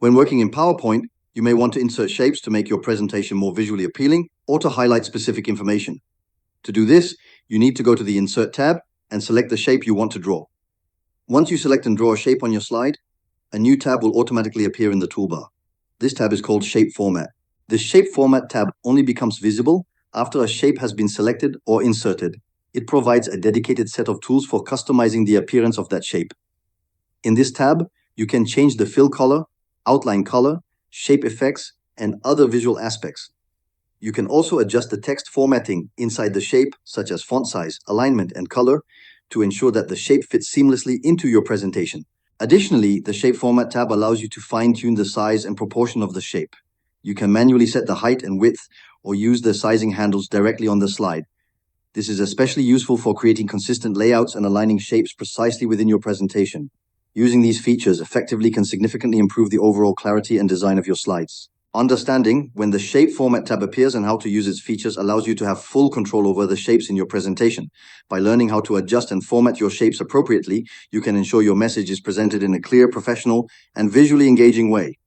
When working in PowerPoint, you may want to insert shapes to make your presentation more visually appealing or to highlight specific information. To do this, you need to go to the Insert tab and select the shape you want to draw. Once you select and draw a shape on your slide, a new tab will automatically appear in the toolbar. This tab is called Shape Format. The Shape Format tab only becomes visible after a shape has been selected or inserted. It provides a dedicated set of tools for customizing the appearance of that shape. In this tab, you can change the fill color, outline color, shape effects, and other visual aspects. You can also adjust the text formatting inside the shape, such as font size, alignment, and color, to ensure that the shape fits seamlessly into your presentation. Additionally, the Shape Format tab allows you to fine-tune the size and proportion of the shape. You can manually set the height and width or use the sizing handles directly on the slide. This is especially useful for creating consistent layouts and aligning shapes precisely within your presentation. Using these features effectively can significantly improve the overall clarity and design of your slides. Understanding when the Shape Format tab appears and how to use its features allows you to have full control over the shapes in your presentation. By learning how to adjust and format your shapes appropriately, you can ensure your message is presented in a clear, professional, and visually engaging way.